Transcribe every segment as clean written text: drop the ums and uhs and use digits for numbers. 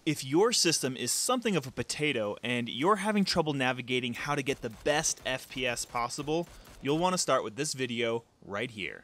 If your system is something of a potato and you're having trouble navigating how to get the best FPS possible, you'll want to start with this video right here.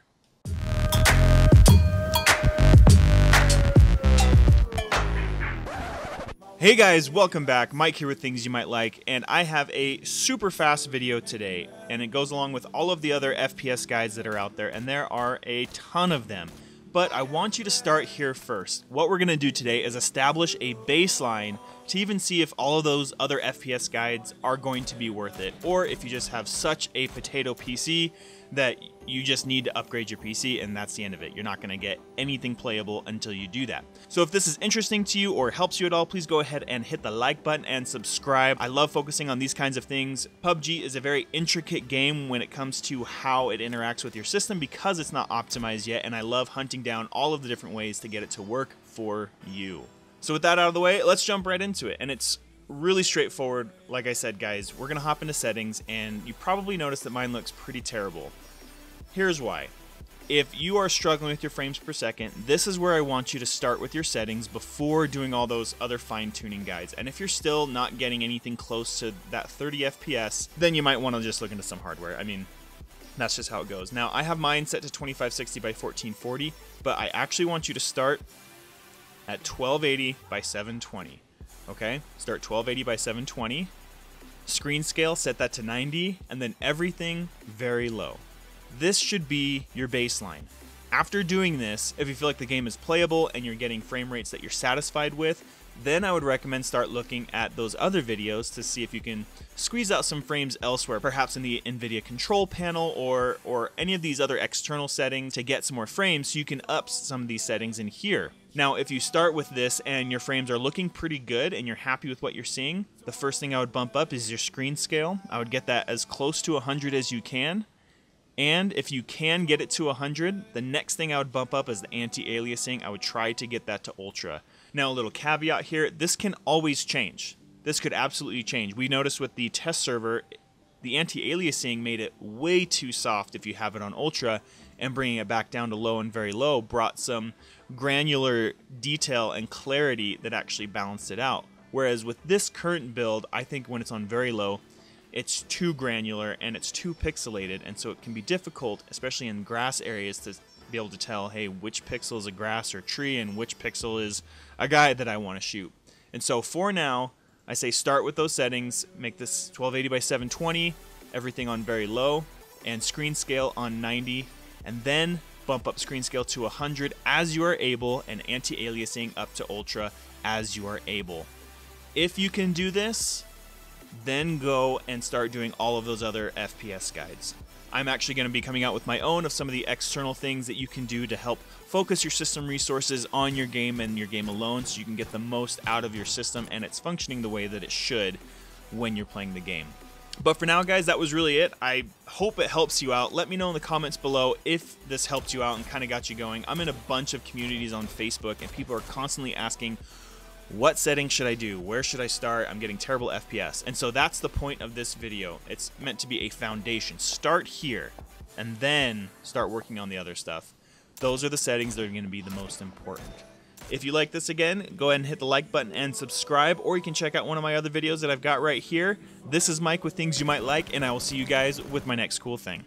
Hey guys, welcome back. Mike here with Things You Might Like, and I have a super fast video today, and it goes along with all of the other FPS guides that are out there, and there are a ton of them. But I want you to start here first. What we're going to do today is establish a baseline to even see if all of those other FPS guides are going to be worth it, or if you just have such a potato PC that you just need to upgrade your PC and that's the end of it. You're not going to get anything playable until you do that. So if this is interesting to you or helps you at all, please go ahead and hit the like button and subscribe. I love focusing on these kinds of things. PUBG is a very intricate game when it comes to how it interacts with your system because it's not optimized yet, and I love hunting down all of the different ways to get it to work for you. So with that out of the way, let's jump right into it. And it's really straightforward. Like I said, guys, we're going to hop into settings, and you probably noticed that mine looks pretty terrible. Here's why. If you are struggling with your frames per second, this is where I want you to start with your settings before doing all those other fine-tuning guides. And if you're still not getting anything close to that 30 FPS, then you might want to just look into some hardware. I mean, that's just how it goes. Now, I have mine set to 2560 by 1440, but I actually want you to start at 1280 by 720. Okay? Start 1280 by 720. Screen scale, set that to 90, and then everything very low. This should be your baseline. After doing this, if you feel like the game is playable and you're getting frame rates that you're satisfied with, then I would recommend start looking at those other videos to see if you can squeeze out some frames elsewhere, perhaps in the NVIDIA control panel or any of these other external settings to get some more frames so you can up some of these settings in here. Now, if you start with this and your frames are looking pretty good and you're happy with what you're seeing, the first thing I would bump up is your screen scale. I would get that as close to 100 as you can. And if you can get it to 100, the next thing I would bump up is the anti-aliasing. I would try to get that to ultra. Now, a little caveat here, this can always change. This could absolutely change. We noticed with the test server, the anti-aliasing made it way too soft if you have it on ultra, and bringing it back down to low and very low brought some granular detail and clarity that actually balanced it out. Whereas with this current build, I think when it's on very low, it's too granular and it's too pixelated, and so it can be difficult, especially in grass areas, to be able to tell, hey, which pixel is a grass or tree and which pixel is a guy that I want to shoot. And so for now, I say start with those settings, make this 1280 by 720, everything on very low, and screen scale on 90, and then bump up screen scale to 100 as you are able, and anti-aliasing up to ultra as you are able. If you can do this, then go and start doing all of those other FPS guides. I'm actually going to be coming out with my own of some of the external things that you can do to help focus your system resources on your game and your game alone so you can get the most out of your system and it's functioning the way that it should when you're playing the game. But for now, guys, that was really it. I hope it helps you out. Let me know in the comments below if this helped you out and kind of got you going. I'm in a bunch of communities on Facebook and people are constantly asking, what settings should I do? Where should I start? I'm getting terrible FPS. And so that's the point of this video. It's meant to be a foundation. Start here and then start working on the other stuff. Those are the settings that are going to be the most important. If you like this, again, go ahead and hit the like button and subscribe, or you can check out one of my other videos that I've got right here. This is Mike with Things You Might Like, and I will see you guys with my next cool thing.